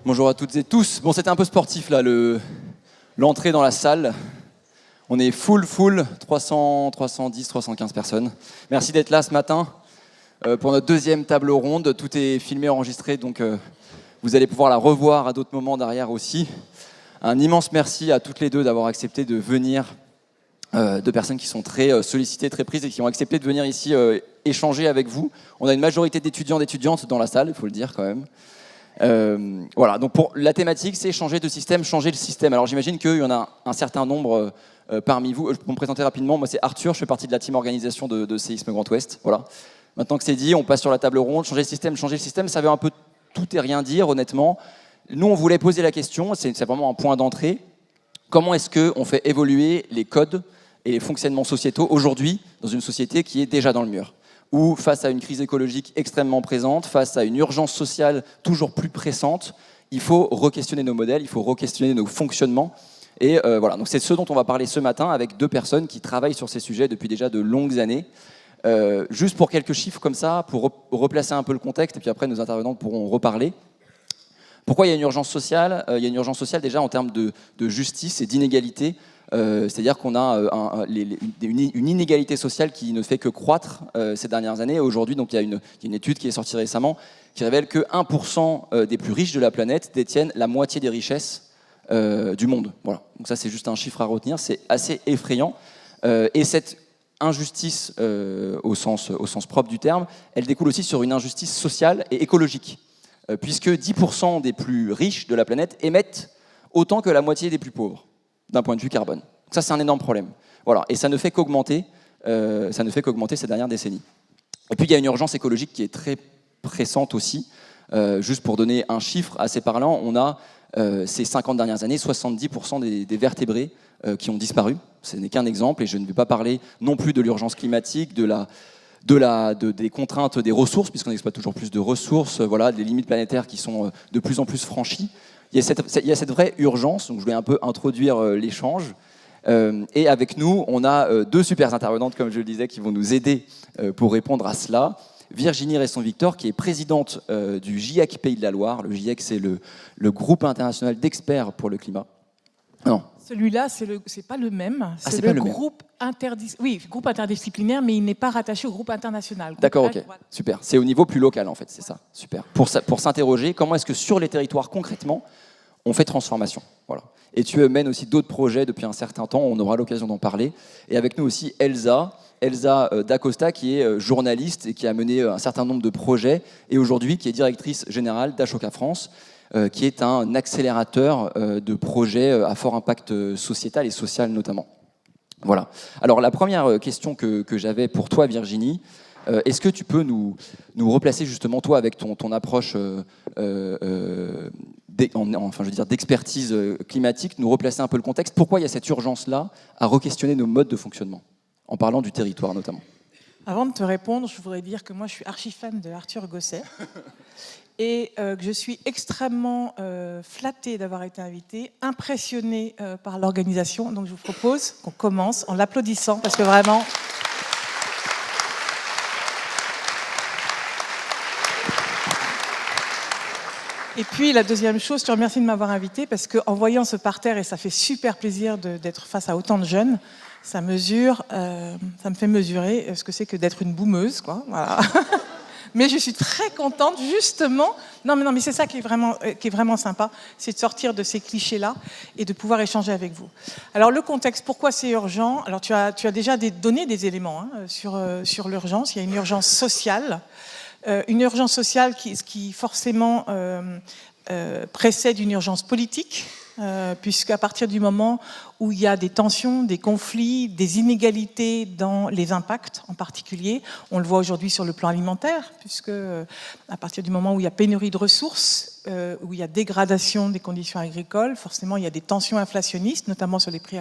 Bonjour à toutes et tous. Bon, c'était un peu sportif là, l'entrée dans la salle. On est full, 300, 310, 315 personnes. Merci d'être là ce matin pour notre deuxième table ronde. Tout est filmé, enregistré, donc vous allez pouvoir la revoir à d'autres moments derrière aussi. Un immense merci à toutes les deux d'avoir accepté de venir, deux personnes qui sont très sollicitées, très prises et qui ont accepté de venir ici échanger avec vous. On a une majorité d'étudiants, d'étudiantes dans la salle, il faut le dire quand même. Voilà, donc pour la thématique, c'est changer de système, changer le système. Alors j'imagine qu'il y en a un certain nombre parmi vous. Pour me présenter rapidement, moi c'est Arthur, je fais partie de la team organisation de Séisme Grand Ouest. Voilà. Maintenant que c'est dit, on passe sur la table ronde. Changer le système, ça veut un peu tout et rien dire, honnêtement. Nous, on voulait poser la question, c'est vraiment un point d'entrée. Comment est-ce qu'on fait évoluer les codes et les fonctionnements sociétaux aujourd'hui dans une société qui est déjà dans le mur ? Ou face à une crise écologique extrêmement présente, face à une urgence sociale toujours plus pressante, il faut re-questionner nos modèles, il faut re-questionner nos fonctionnements. Et voilà, donc c'est ce dont on va parler ce matin avec deux personnes qui travaillent sur ces sujets depuis déjà de longues années. Juste pour quelques chiffres comme ça, pour replacer un peu le contexte, et puis après nos intervenants pourront reparler. Pourquoi il y a une urgence sociale ? Il y a une urgence sociale déjà en termes de justice et d'inégalité. C'est-à-dire qu'on a une inégalité sociale qui ne fait que croître ces dernières années. Aujourd'hui, donc, il y a une étude qui est sortie récemment qui révèle que 1% des plus riches de la planète détiennent la moitié des richesses du monde. Voilà. Donc ça, c'est juste un chiffre à retenir. C'est assez effrayant. Et cette injustice, au sens propre du terme, elle découle aussi sur une injustice sociale et écologique. Puisque 10% des plus riches de la planète émettent autant que la moitié des plus pauvres, d'un point de vue carbone. Donc ça, c'est un énorme problème. Voilà. Et ça ne fait qu'augmenter ces dernières décennies. Et puis, il y a une urgence écologique qui est très pressante aussi. Juste pour donner un chiffre assez parlant, on a, ces 50 dernières années, 70% des vertébrés qui ont disparu. Ce n'est qu'un exemple, et je ne vais pas parler non plus de l'urgence climatique, des contraintes des ressources, puisqu'on exploite toujours plus de ressources, voilà, des limites planétaires qui sont de plus en plus franchies. Il y a cette vraie urgence, donc je vais un peu introduire l'échange. Et avec nous, on a deux super intervenantes, comme je le disais, qui vont nous aider pour répondre à cela. Virginie Resson-Victor, qui est présidente du GIEC Pays de la Loire. Le GIEC, c'est le groupe international d'experts pour le climat. Non. Celui-là, c'est pas le même. C'est le groupe groupe interdisciplinaire, mais il n'est pas rattaché au groupe international. D'accord, ok, super. C'est au niveau plus local, en fait, c'est ça, super. Pour s'interroger, comment est-ce que sur les territoires, concrètement, on fait transformation, voilà. Et tu mènes aussi d'autres projets depuis un certain temps, on aura l'occasion d'en parler. Et avec nous aussi Elsa Dacosta, qui est journaliste et qui a mené un certain nombre de projets, et aujourd'hui qui est directrice générale d'Ashoka France, qui est un accélérateur de projets à fort impact sociétal et social notamment. Voilà. Alors la première question que j'avais pour toi, Virginie, est-ce que tu peux nous replacer justement toi avec ton approche d'expertise climatique, nous replacer un peu le contexte. Pourquoi il y a cette urgence-là à re-questionner nos modes de fonctionnement, en parlant du territoire notamment ? Avant de te répondre, je voudrais dire que moi je suis archi-fan de Arthur Gosset et que je suis extrêmement flattée d'avoir été invitée, impressionnée par l'organisation. Donc je vous propose qu'on commence en l'applaudissant parce que vraiment... Et puis la deuxième chose, je te remercie de m'avoir invitée parce qu'en voyant ce parterre, et ça fait super plaisir d'être face à autant de jeunes, ça me fait mesurer ce que c'est que d'être une boumeuse, quoi. Voilà. Mais je suis très contente, justement. Non, mais c'est ça qui est vraiment sympa, c'est de sortir de ces clichés-là et de pouvoir échanger avec vous. Alors le contexte, pourquoi c'est urgent ? Alors tu as déjà donné des éléments sur l'urgence. Il y a une urgence sociale. Une urgence sociale qui forcément précède une urgence politique, puisqu'à partir du moment où il y a des tensions, des conflits, des inégalités dans les impacts en particulier, on le voit aujourd'hui sur le plan alimentaire, puisque à partir du moment où il y a pénurie de ressources, où il y a dégradation des conditions agricoles, forcément il y a des tensions inflationnistes, notamment sur les prix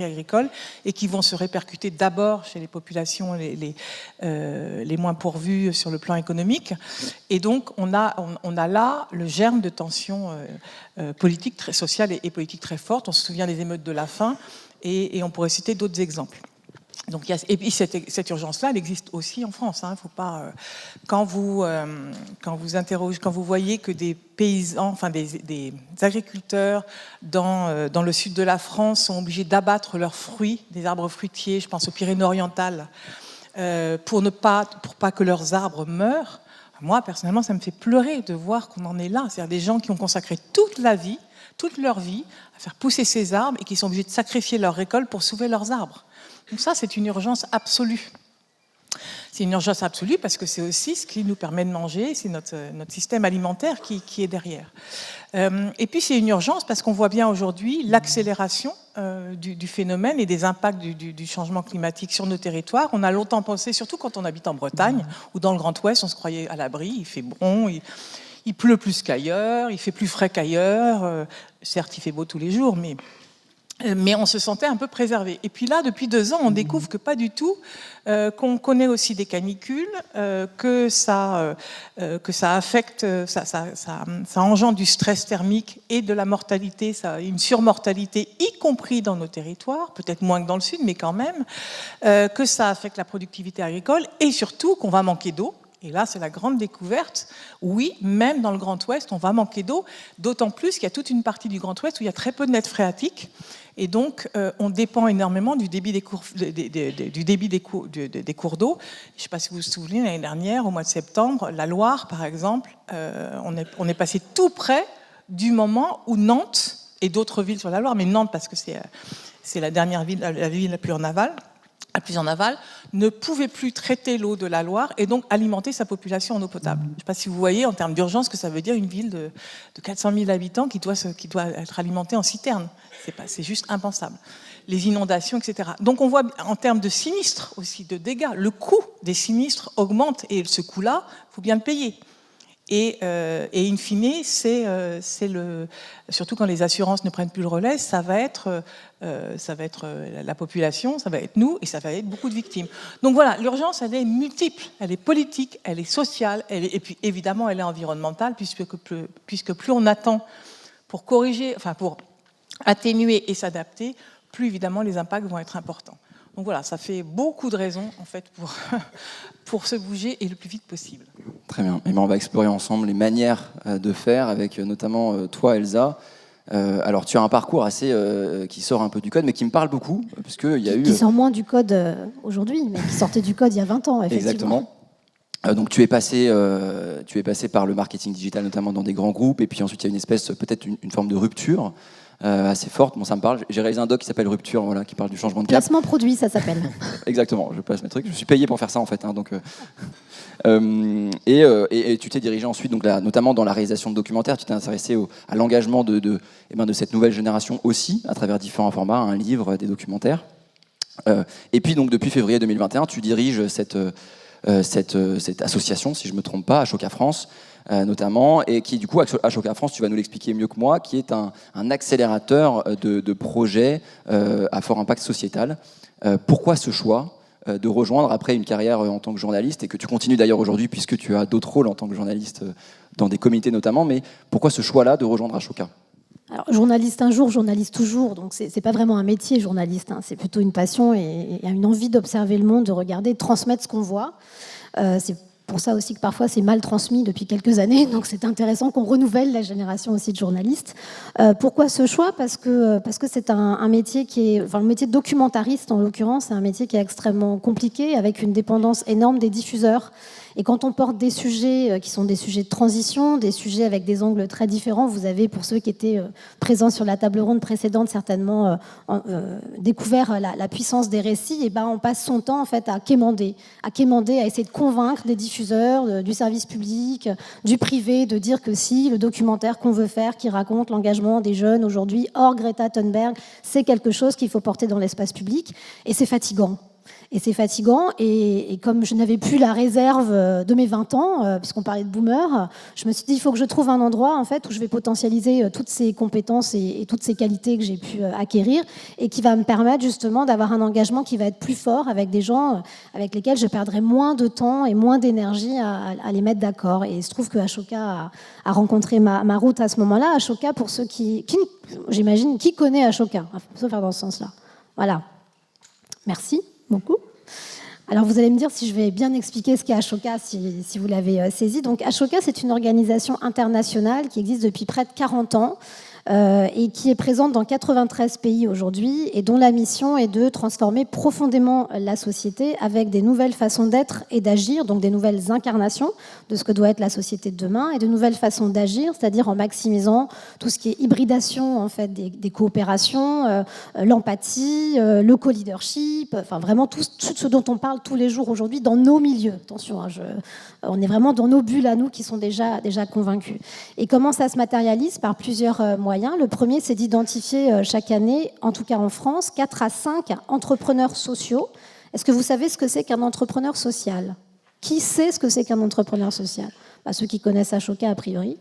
agricoles, et qui vont se répercuter d'abord chez les populations les moins pourvues sur le plan économique. Et donc on a là le germe de tensions politiques, très sociales et politiques très fortes. On se souvient des émeutes de la faim, et on pourrait citer d'autres exemples. Donc, et puis cette urgence-là, elle existe aussi en France. Faut pas, quand vous interrogez, quand vous voyez que des paysans, enfin des agriculteurs dans le sud de la France sont obligés d'abattre leurs fruits, des arbres fruitiers, je pense aux Pyrénées-Orientales, pour pas que leurs arbres meurent. Moi, personnellement, ça me fait pleurer de voir qu'on en est là. C'est-à-dire des gens qui ont consacré toute leur vie à faire pousser ces arbres et qui sont obligés de sacrifier leur récolte pour sauver leurs arbres. Donc ça, c'est une urgence absolue. C'est une urgence absolue parce que c'est aussi ce qui nous permet de manger, c'est notre système alimentaire qui est derrière. Et puis c'est une urgence parce qu'on voit bien aujourd'hui l'accélération du phénomène et des impacts du changement climatique sur nos territoires. On a longtemps pensé, surtout quand on habite en Bretagne ou dans le Grand Ouest, on se croyait à l'abri, il fait bon, il pleut plus qu'ailleurs, il fait plus frais qu'ailleurs. Certes, il fait beau tous les jours, mais on se sentait un peu préservé. Et puis là, depuis 2 ans, on découvre que pas du tout, qu'on connaît aussi des canicules, que ça affecte, ça engendre du stress thermique et de la mortalité, une surmortalité, y compris dans nos territoires, peut-être moins que dans le sud, mais quand même, que ça affecte la productivité agricole et surtout qu'on va manquer d'eau. Et là, c'est la grande découverte. Oui, même dans le Grand Ouest, on va manquer d'eau, d'autant plus qu'il y a toute une partie du Grand Ouest où il y a très peu de nappes phréatiques. Et donc, on dépend énormément du débit des cours d'eau. Je ne sais pas si vous vous souvenez, l'année dernière, au mois de septembre, la Loire, par exemple, on est passé tout près du moment où Nantes et d'autres villes sur la Loire, mais Nantes parce que c'est la dernière ville, la ville la plus en aval, ne pouvait plus traiter l'eau de la Loire et donc alimenter sa population en eau potable. Je ne sais pas si vous voyez en termes d'urgence que ça veut dire une ville de 400 000 habitants qui doit être alimentée en citerne. C'est juste impensable. Les inondations, etc. Donc on voit en termes de sinistres aussi, de dégâts, le coût des sinistres augmente et ce coût-là, il faut bien le payer. Et in fine, surtout quand les assurances ne prennent plus le relais, ça va être la population, ça va être nous, et ça va être beaucoup de victimes. Donc voilà, l'urgence, elle est multiple, elle est politique, elle est sociale, et puis évidemment, elle est environnementale, puisque plus on attend pour corriger, enfin pour atténuer et s'adapter, plus évidemment les impacts vont être importants. Donc voilà, ça fait beaucoup de raisons en fait pour se bouger et le plus vite possible. Très bien. Et ben on va explorer ensemble les manières de faire avec notamment toi, Elsa. Alors tu as un parcours assez qui sort un peu du code, mais qui me parle beaucoup puisque il y a qui sort moins du code aujourd'hui, mais qui sortait du code il y a 20 ans, effectivement. Exactement. Donc tu es passé par le marketing digital, notamment dans des grands groupes, et puis ensuite il y a une espèce, peut-être une forme de rupture. Assez forte, bon ça me parle. J'ai réalisé un doc qui s'appelle Rupture, voilà, qui parle du changement de cap. Placement produit, ça s'appelle. Exactement, je place mes trucs. Je suis payé pour faire ça en fait. Donc, et tu t'es dirigé ensuite, donc là, notamment dans la réalisation de documentaires, tu t'es intéressé à l'engagement de cette nouvelle génération aussi, à travers différents formats, un livre, des documentaires. Et puis donc depuis février 2021, tu diriges cette association, si je ne me trompe pas, Ashoka France, notamment, et qui du coup, Ashoka France, tu vas nous l'expliquer mieux que moi, qui est un accélérateur de projets à fort impact sociétal. Pourquoi ce choix de rejoindre après une carrière en tant que journaliste, et que tu continues d'ailleurs aujourd'hui puisque tu as d'autres rôles en tant que journaliste dans des comités notamment, mais pourquoi ce choix-là de rejoindre Ashoka ? Alors, journaliste un jour, journaliste toujours, donc c'est pas vraiment un métier journaliste, c'est plutôt une passion et une envie d'observer le monde, de regarder, de transmettre ce qu'on voit. C'est pour ça aussi que parfois c'est mal transmis depuis quelques années, donc c'est intéressant qu'on renouvelle la génération aussi de journalistes. Pourquoi ce choix ? Parce que c'est un métier qui est, enfin le métier de documentariste en l'occurrence, c'est un métier qui est extrêmement compliqué, avec une dépendance énorme des diffuseurs. Et quand on porte des sujets qui sont des sujets de transition, des sujets avec des angles très différents, vous avez, pour ceux qui étaient présents sur la table ronde précédente, certainement découvert la puissance des récits, et ben on passe son temps en fait à quémander, à essayer de convaincre des diffuseurs, du service public, du privé, de dire que si le documentaire qu'on veut faire, qui raconte l'engagement des jeunes aujourd'hui hors Greta Thunberg, c'est quelque chose qu'il faut porter dans l'espace public, et c'est fatigant. Et comme je n'avais plus la réserve de mes 20 ans, puisqu'on parlait de boomer, je me suis dit il faut que je trouve un endroit en fait, où je vais potentialiser toutes ces compétences et toutes ces qualités que j'ai pu acquérir, et qui va me permettre justement d'avoir un engagement qui va être plus fort avec des gens avec lesquels je perdrai moins de temps et moins d'énergie à les mettre d'accord. Et il se trouve que Ashoka a rencontré ma route à ce moment-là. Ashoka, pour ceux j'imagine, qui connaît Ashoka ? Il faut faire dans ce sens-là. Voilà. Merci. beaucoup. Alors vous allez me dire si je vais bien expliquer ce qu'est Ashoka, si vous l'avez saisi. Donc Ashoka, c'est une organisation internationale qui existe depuis près de 40 ans et qui est présente dans 93 pays aujourd'hui et dont la mission est de transformer profondément la société avec des nouvelles façons d'être et d'agir, donc des nouvelles incarnations de ce que doit être la société de demain et de nouvelles façons d'agir, c'est-à-dire en maximisant tout ce qui est hybridation en fait des coopérations, l'empathie, le co-leadership, enfin vraiment tout ce dont on parle tous les jours aujourd'hui dans nos milieux. Attention, on est vraiment dans nos bulles à nous qui sont déjà convaincus. Et comment ça se matérialise? Par plusieurs moyens. Le premier, c'est d'identifier chaque année, en tout cas en France, 4 à 5 entrepreneurs sociaux. Est-ce que vous savez ce que c'est qu'un entrepreneur social? Qui sait ce que c'est qu'un entrepreneur social? Ceux qui connaissent Ashoka a priori.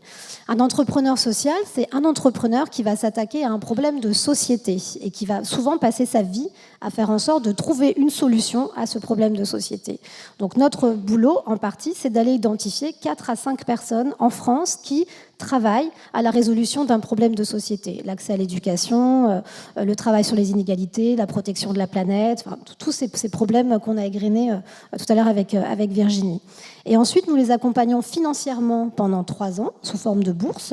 Un entrepreneur social, c'est un entrepreneur qui va s'attaquer à un problème de société et qui va souvent passer sa vie à faire en sorte de trouver une solution à ce problème de société. Donc notre boulot, en partie, c'est d'aller identifier 4 à 5 personnes en France qui travaillent à la résolution d'un problème de société. L'accès à l'éducation, le travail sur les inégalités, la protection de la planète, enfin, tous ces problèmes qu'on a égrenés tout à l'heure avec Virginie. Et ensuite, nous les accompagnons financièrement pendant 3 ans, sous forme de bourse.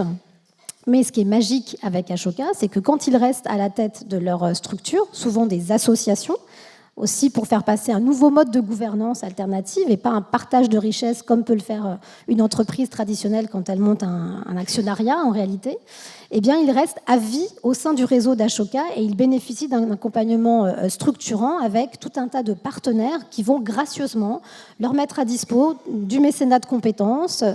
Mais ce qui est magique avec Ashoka, c'est que quand ils restent à la tête de leur structure, souvent des associations, aussi pour faire passer un nouveau mode de gouvernance alternative et pas un partage de richesses comme peut le faire une entreprise traditionnelle quand elle monte un actionnariat en réalité, eh bien, ils restent à vie au sein du réseau d'Ashoka et ils bénéficient d'un accompagnement structurant avec tout un tas de partenaires qui vont gracieusement leur mettre à dispo du mécénat de compétences,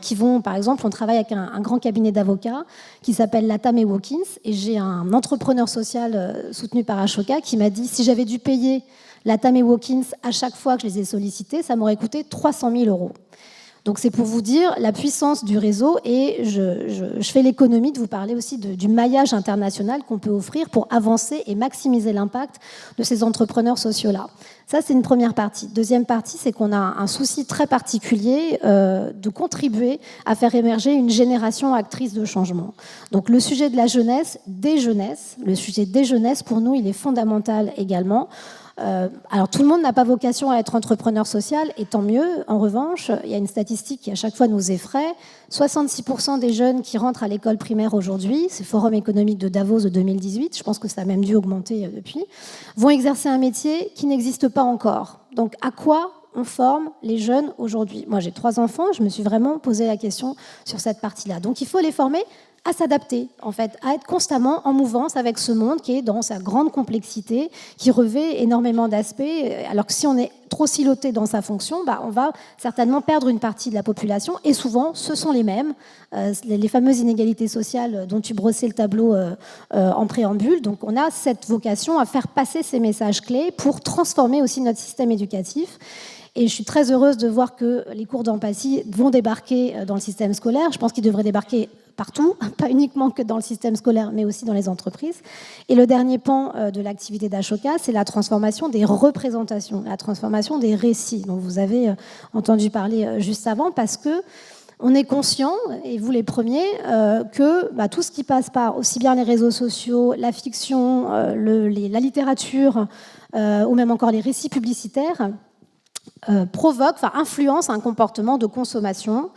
qui vont, par exemple, on travaille avec un grand cabinet d'avocats qui s'appelle Latam & Watkins et j'ai un entrepreneur social soutenu par Ashoka qui m'a dit si j'avais dû payer Latam & Watkins à chaque fois que je les ai sollicités, ça m'aurait coûté 300 000 €. Donc c'est pour vous dire la puissance du réseau et je fais l'économie de vous parler aussi du maillage international qu'on peut offrir pour avancer et maximiser l'impact de ces entrepreneurs sociaux-là. Ça, c'est une première partie. Deuxième partie, c'est qu'on a un souci très particulier de contribuer à faire émerger une génération actrice de changement. Donc le sujet de la jeunesse, le sujet des jeunesses, pour nous, il est fondamental également. Alors tout le monde n'a pas vocation à être entrepreneur social et tant mieux. En revanche, il y a une statistique qui à chaque fois nous effraie. 66% des jeunes qui rentrent à l'école primaire aujourd'hui, c'est le Forum économique de Davos de 2018, je pense que ça a même dû augmenter depuis, vont exercer un métier qui n'existe pas encore. Donc à quoi on forme les jeunes aujourd'hui? Moi j'ai 3 enfants, je me suis vraiment posé la question sur cette partie-là. Donc il faut les former à s'adapter, en fait, à être constamment en mouvance avec ce monde qui est dans sa grande complexité, qui revêt énormément d'aspects, alors que si on est trop siloté dans sa fonction, on va certainement perdre une partie de la population, et souvent, ce sont les mêmes, les fameuses inégalités sociales dont tu brossais le tableau en préambule. Donc on a cette vocation à faire passer ces messages clés pour transformer aussi notre système éducatif. Et je suis très heureuse de voir que les cours d'empathie vont débarquer dans le système scolaire. Je pense qu'ils devraient débarquer partout, pas uniquement que dans le système scolaire, mais aussi dans les entreprises. Et le dernier pan de l'activité d'Ashoka, c'est la transformation des représentations, la transformation des récits, dont vous avez entendu parler juste avant, parce que on est conscient, et vous les premiers, que tout ce qui passe par aussi bien les réseaux sociaux, la fiction, la littérature, ou même encore les récits publicitaires, influence un comportement de consommation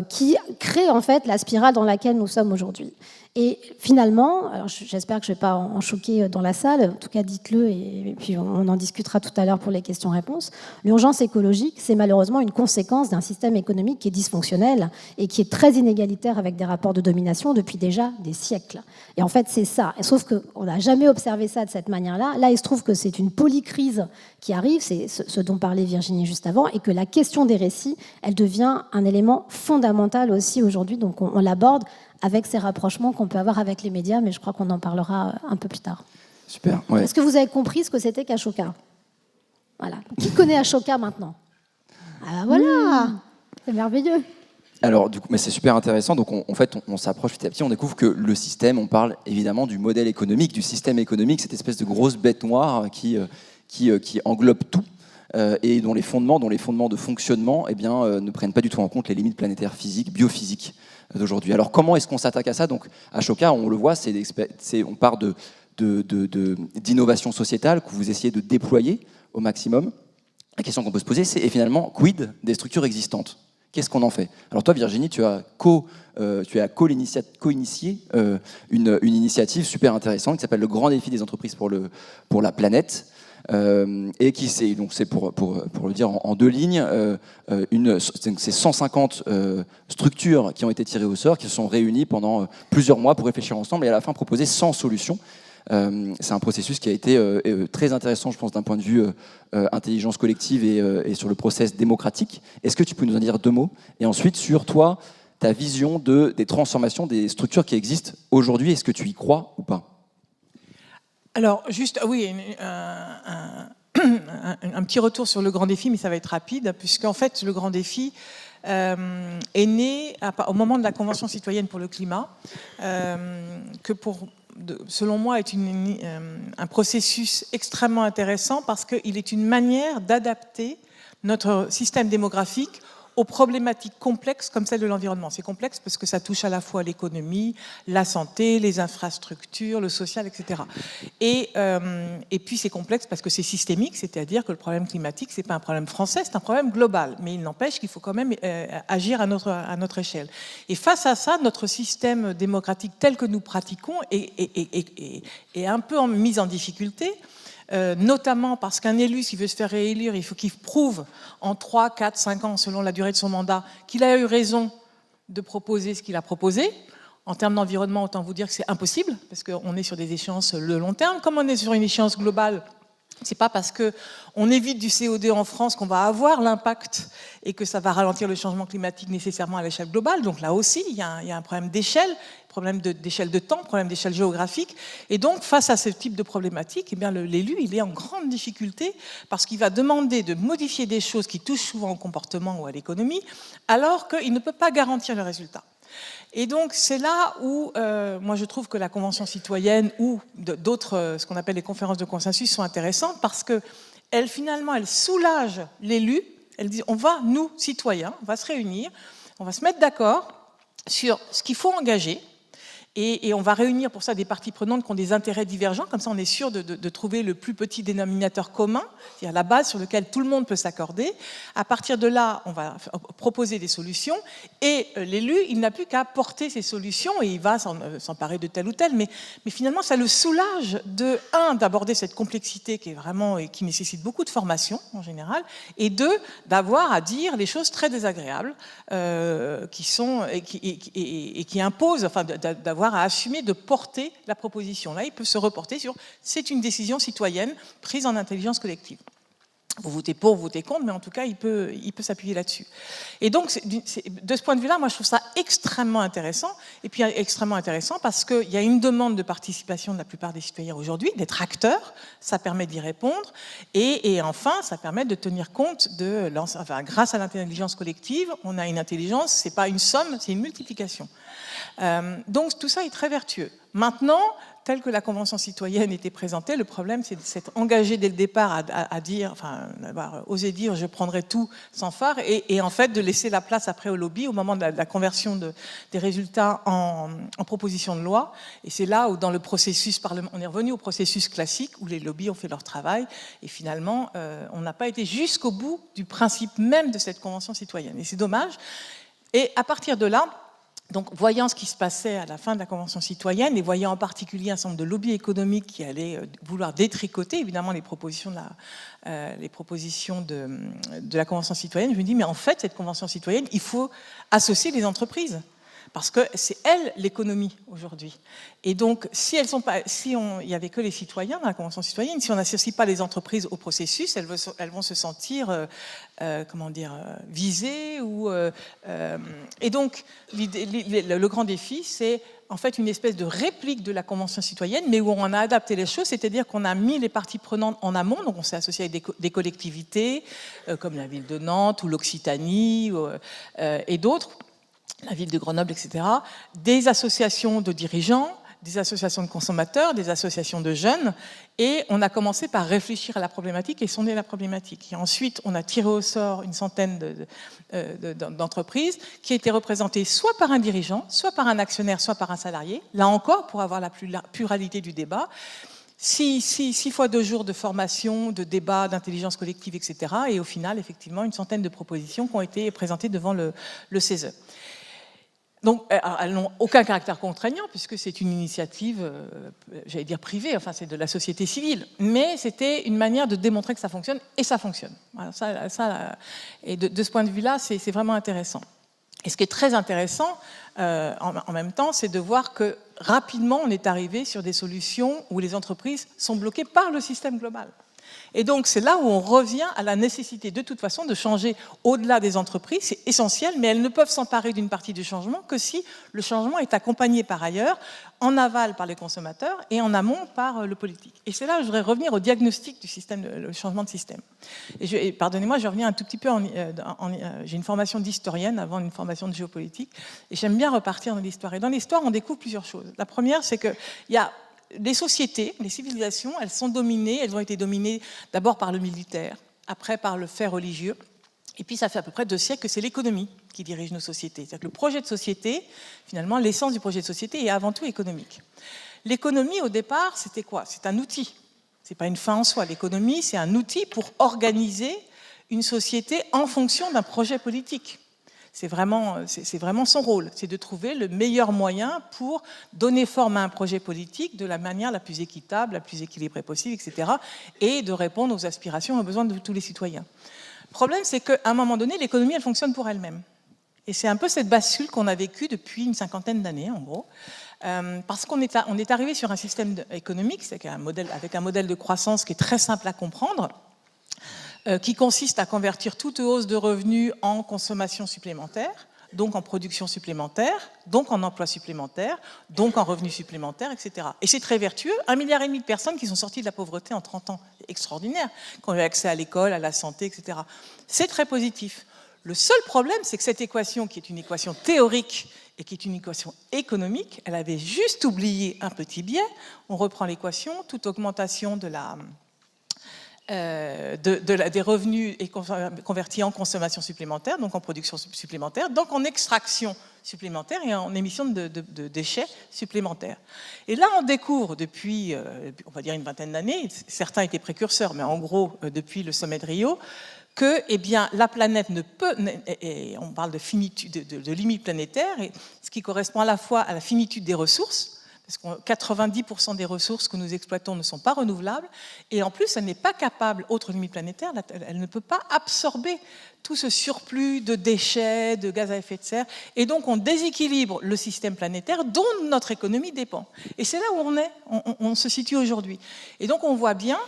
qui crée en fait la spirale dans laquelle nous sommes aujourd'hui. Et finalement, alors j'espère que je ne vais pas en choquer dans la salle, en tout cas dites-le et puis on en discutera tout à l'heure pour les questions-réponses. L'urgence écologique, c'est malheureusement une conséquence d'un système économique qui est dysfonctionnel et qui est très inégalitaire avec des rapports de domination depuis déjà des siècles. Et en fait, c'est ça. Sauf qu'on n'a jamais observé ça de cette manière-là. Là, il se trouve que c'est une polycrise qui arrive, c'est ce dont parlait Virginie juste avant, et que la question des récits, elle devient un élément fondamental aussi aujourd'hui. Donc on l'aborde avec ces rapprochements qu'on peut avoir avec les médias, mais je crois qu'on en parlera un peu plus tard. Super. Ouais. Est-ce que vous avez compris ce que c'était qu'Ashoka? Voilà. Qui connaît Ashoka maintenant? Ah voilà, c'est merveilleux. Alors, du coup, mais c'est super intéressant. Donc, on s'approche petit à petit. On découvre que le système, on parle évidemment du modèle économique, du système économique, cette espèce de grosse bête noire qui englobe tout et dont les fondements de fonctionnement ne prennent pas du tout en compte les limites planétaires physiques, biophysiques d'aujourd'hui. Alors, comment est-ce qu'on s'attaque à ça? Donc, Ashoka, on le voit, on part de d'innovation sociétale que vous essayez de déployer au maximum. La question qu'on peut se poser, c'est et finalement, quid des structures existantes? Qu'est-ce qu'on en fait? Alors toi, Virginie, tu as co-initié une initiative super intéressante qui s'appelle le Grand Défi des entreprises pour la planète, et qui c'est pour le dire en deux lignes, c'est 150 structures qui ont été tirées au sort, qui se sont réunies pendant plusieurs mois pour réfléchir ensemble et à la fin proposer 100 solutions. C'est un processus qui a été très intéressant, je pense, d'un point de vue intelligence collective et sur le process démocratique. Est-ce que tu peux nous en dire deux mots? Et ensuite, sur toi, ta vision des transformations des structures qui existent aujourd'hui, est-ce que tu y crois ou pas? Alors, juste, oui, un petit retour sur le grand défi, mais ça va être rapide, puisqu'en fait, le grand défi est né au moment de la Convention citoyenne pour le climat, selon moi, est un processus extrêmement intéressant parce qu'il est une manière d'adapter notre système démographique aux problématiques complexes comme celle de l'environnement. C'est complexe parce que ça touche à la fois l'économie, la santé, les infrastructures, le social, etc. Et puis c'est complexe parce que c'est systémique, c'est-à-dire que le problème climatique, c'est pas un problème français, c'est un problème global. Mais il n'empêche qu'il faut quand même agir à notre échelle. Et face à ça, notre système démocratique tel que nous pratiquons est un peu mis en difficulté. Notamment parce qu'un élu, s'il veut se faire réélire, il faut qu'il prouve en 3, 4, 5 ans, selon la durée de son mandat, qu'il a eu raison de proposer ce qu'il a proposé. En termes d'environnement, autant vous dire que c'est impossible, parce qu'on est sur des échéances de long terme. Comme on est sur une échéance globale, c'est pas parce qu'on évite du CO2 en France qu'on va avoir l'impact et que ça va ralentir le changement climatique nécessairement à l'échelle globale. Donc là aussi, il y a un problème d'échelle, problème d'échelle de temps, problème d'échelle géographique. Et donc, face à ce type de problématique, eh bien, l'élu, il est en grande difficulté parce qu'il va demander de modifier des choses qui touchent souvent au comportement ou à l'économie, alors qu'il ne peut pas garantir le résultat. Et donc, c'est là où, moi, je trouve que la Convention citoyenne ou d'autres, ce qu'on appelle les conférences de consensus, sont intéressantes parce qu'elles, finalement, elles soulagent l'élu. Elles disent, nous, citoyens, on va se réunir, on va se mettre d'accord sur ce qu'il faut engager. Et on va réunir pour ça des parties prenantes qui ont des intérêts divergents, comme ça on est sûr de trouver le plus petit dénominateur commun, c'est-à-dire la base sur laquelle tout le monde peut s'accorder. À partir de là, on va proposer des solutions, et l'élu, il n'a plus qu'à porter ces solutions, et il va s'emparer de tel ou tel, mais finalement ça le soulage d'aborder cette complexité qui est vraiment, et qui nécessite beaucoup de formation en général, et d'avoir à dire des choses très désagréables, qui imposent, enfin d'avoir à assumer de porter la proposition. Là, il peut se reporter sur c'est une décision citoyenne prise en intelligence collective. Vous votez pour, vous votez contre, mais en tout cas, il peut s'appuyer là-dessus. Et donc, de ce point de vue-là, moi, je trouve ça extrêmement intéressant. Et puis, extrêmement intéressant parce qu'il y a une demande de participation de la plupart des citoyens aujourd'hui, d'être acteurs. Ça permet d'y répondre. Et enfin, ça permet de tenir compte grâce à l'intelligence collective, on a une intelligence, c'est pas une somme, c'est une multiplication. Donc, tout ça est très vertueux. Maintenant, tel que la Convention citoyenne était présentée, le problème, c'est de s'être engagé dès le départ à dire, enfin, d'avoir osé dire je prendrai tout sans phare, et en fait de laisser la place après au lobby au moment de la conversion des résultats en proposition de loi. Et c'est là où, dans le processus on est revenu au processus classique où les lobbies ont fait leur travail, et finalement, on n'a pas été jusqu'au bout du principe même de cette Convention citoyenne. Et c'est dommage. Et à partir de là, donc, voyant ce qui se passait à la fin de la Convention citoyenne et voyant en particulier un certain nombre de lobbies économiques qui allaient vouloir détricoter évidemment les propositions de la Convention citoyenne, je me dis mais en fait cette Convention citoyenne, il faut associer les entreprises parce que c'est elles l'économie aujourd'hui. Et donc si il n'y avait que les citoyens dans la Convention citoyenne, si on n'associe pas les entreprises au processus, elles vont se sentir visées et donc le grand défi, c'est en fait une espèce de réplique de la Convention citoyenne, mais où on a adapté les choses, c'est-à-dire qu'on a mis les parties prenantes en amont, donc on s'est associé avec des collectivités comme la ville de Nantes ou l'Occitanie et d'autres, la ville de Grenoble, etc., des associations de dirigeants, des associations de consommateurs, des associations de jeunes, et on a commencé par réfléchir à la problématique et sonder la problématique. Et ensuite, on a tiré au sort une centaine d'entreprises qui étaient représentées soit par un dirigeant, soit par un actionnaire, soit par un salarié, là encore pour avoir la pluralité du débat. 6 fois 2 jours de formation, de débat, d'intelligence collective, etc. Et au final, effectivement, une centaine de propositions qui ont été présentées devant le CESE. Donc, elles n'ont aucun caractère contraignant, puisque c'est une initiative, j'allais dire privée, enfin c'est de la société civile. Mais c'était une manière de démontrer que ça fonctionne, et ça fonctionne. Voilà, et de ce point de vue-là, c'est vraiment intéressant. Et ce qui est très intéressant, en même temps, c'est de voir que rapidement, on est arrivé sur des solutions où les entreprises sont bloquées par le système global. Et donc, c'est là où on revient à la nécessité, de toute façon, de changer au-delà des entreprises. C'est essentiel, mais elles ne peuvent s'emparer d'une partie du changement que si le changement est accompagné par ailleurs, en aval par les consommateurs et en amont par le politique. Et c'est là où je voudrais revenir au diagnostic du système, le changement de système. Et pardonnez-moi, je reviens un tout petit peu. J'ai une formation d'historienne avant une formation de géopolitique, et j'aime bien repartir dans l'histoire. Et dans l'histoire, on découvre plusieurs choses. La première, c'est qu'il y a les sociétés, les civilisations, elles ont été dominées d'abord par le militaire, après par le fait religieux, et puis ça fait à peu près 2 siècles que c'est l'économie qui dirige nos sociétés. C'est-à-dire que le projet de société, finalement, l'essence du projet de société est avant tout économique. L'économie, au départ, c'était quoi? C'est un outil. C'est pas une fin en soi. L'économie, c'est un outil pour organiser une société en fonction d'un projet politique. C'est vraiment son rôle, c'est de trouver le meilleur moyen pour donner forme à un projet politique de la manière la plus équitable, la plus équilibrée possible, etc. et de répondre aux aspirations et aux besoins de tous les citoyens. Le problème, c'est qu'à un moment donné, l'économie, elle fonctionne pour elle-même. Et c'est un peu cette bascule qu'on a vécue depuis une 50aine d'années, en gros. Parce qu'on est arrivé sur un système économique, avec un modèle de croissance qui est très simple à comprendre, qui consiste à convertir toute hausse de revenus en consommation supplémentaire, donc en production supplémentaire, donc en emploi supplémentaire, donc en revenus supplémentaires, etc. Et c'est très vertueux. 1,5 milliard de personnes qui sont sorties de la pauvreté en 30 ans. Extraordinaire. Qui ont eu accès à l'école, à la santé, etc. C'est très positif. Le seul problème, c'est que cette équation, qui est une équation théorique et qui est une équation économique, elle avait juste oublié un petit biais. On reprend l'équation, toute augmentation des revenus est converti en consommation supplémentaire, donc en production supplémentaire, donc en extraction supplémentaire et en émission de déchets supplémentaires. Et là, on découvre depuis, on va dire une 20aine d'années, certains étaient précurseurs, mais en gros, depuis le sommet de Rio, que la planète ne peut, et on parle de finitude, de limite planétaire, et ce qui correspond à la fois à la finitude des ressources, parce que 90% des ressources que nous exploitons ne sont pas renouvelables, et en plus, elle n'est pas capable, autre limite planétaire, elle ne peut pas absorber tout ce surplus de déchets, de gaz à effet de serre, et donc on déséquilibre le système planétaire dont notre économie dépend. Et c'est là où on se situe aujourd'hui. Et donc on voit bien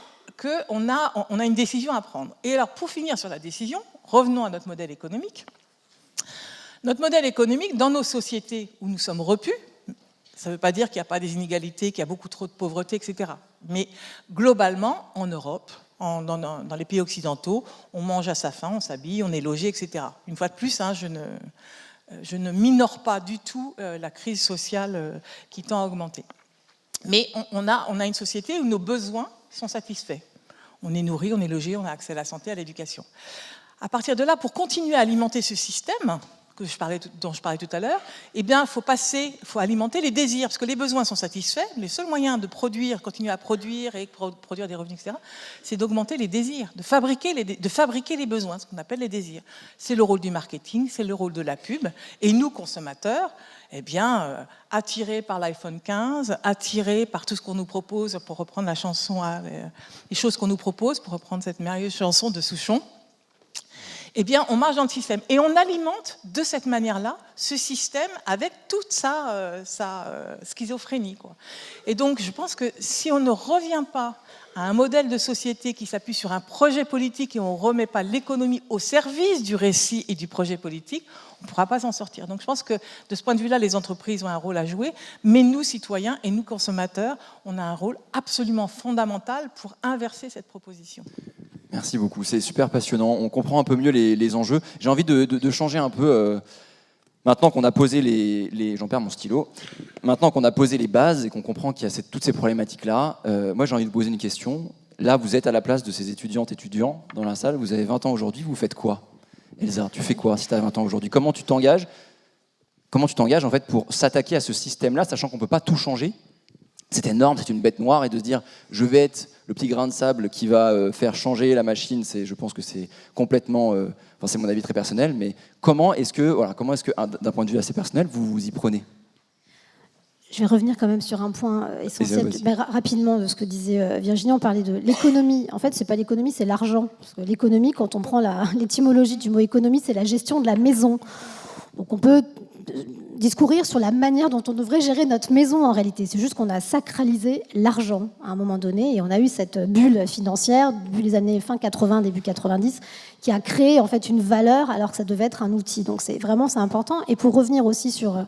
qu'on a une décision à prendre. Et alors, pour finir sur la décision, revenons à notre modèle économique. Notre modèle économique, dans nos sociétés où nous sommes repus, ça ne veut pas dire qu'il n'y a pas des inégalités, qu'il y a beaucoup trop de pauvreté, etc. Mais globalement, en Europe, dans les pays occidentaux, on mange à sa faim, on s'habille, on est logé, etc. Une fois de plus, je ne minore pas du tout la crise sociale qui tend à augmenter. Mais on a une société où nos besoins sont satisfaits. On est nourri, on est logé, on a accès à la santé, à l'éducation. À partir de là, pour continuer à alimenter ce système dont je parlais tout à l'heure, eh bien, il faut alimenter les désirs, parce que les besoins sont satisfaits. Les seuls moyens de continuer à produire et produire des revenus, etc., c'est d'augmenter les désirs, de fabriquer les besoins, ce qu'on appelle les désirs. C'est le rôle du marketing, c'est le rôle de la pub. Et nous, consommateurs, eh bien, attirés par l'iPhone 15, attirés par tout ce qu'on nous propose, pour reprendre la chanson, les choses qu'on nous propose, pour reprendre cette merveilleuse chanson de Souchon, eh bien, on marche dans le système. Et on alimente de cette manière-là ce système avec toute sa schizophrénie, quoi. Et donc, je pense que si on ne revient pas à un modèle de société qui s'appuie sur un projet politique et on ne remet pas l'économie au service du récit et du projet politique, on ne pourra pas s'en sortir. Donc je pense que de ce point de vue-là, les entreprises ont un rôle à jouer, mais nous, citoyens et nous, consommateurs, on a un rôle absolument fondamental pour inverser cette proposition. Merci beaucoup, c'est super passionnant. On comprend un peu mieux les enjeux. J'ai envie de changer un peu Maintenant qu'on a posé j'en perds mon stylo. Maintenant qu'on a posé les bases et qu'on comprend qu'il y a toutes ces problématiques-là, moi j'ai envie de poser une question. Là, vous êtes à la place de ces étudiants dans la salle. Vous avez 20 ans aujourd'hui. Vous faites quoi, Elsa? Tu fais quoi si tu as 20 ans aujourd'hui? Comment tu t'engages en fait pour s'attaquer à ce système-là, sachant qu'on ne peut pas tout changer? C'est énorme, c'est une bête noire, et de se dire je vais être le petit grain de sable qui va faire changer la machine, je pense que c'est complètement, c'est mon avis très personnel, mais comment est-ce que d'un point de vue assez personnel, vous vous y prenez? Je vais revenir quand même sur un point essentiel, rapidement, de ce que disait Virginie. On parlait de l'économie. En fait, c'est pas l'économie, c'est l'argent. Parce que l'économie, quand on prend l'étymologie du mot économie, c'est la gestion de la maison. Donc on peut discourir sur la manière dont on devrait gérer notre maison en réalité. C'est juste qu'on a sacralisé l'argent à un moment donné et on a eu cette bulle financière depuis les années fin 80, début 90 qui a créé en fait une valeur alors que ça devait être un outil. Donc c'est important. Et pour revenir aussi sur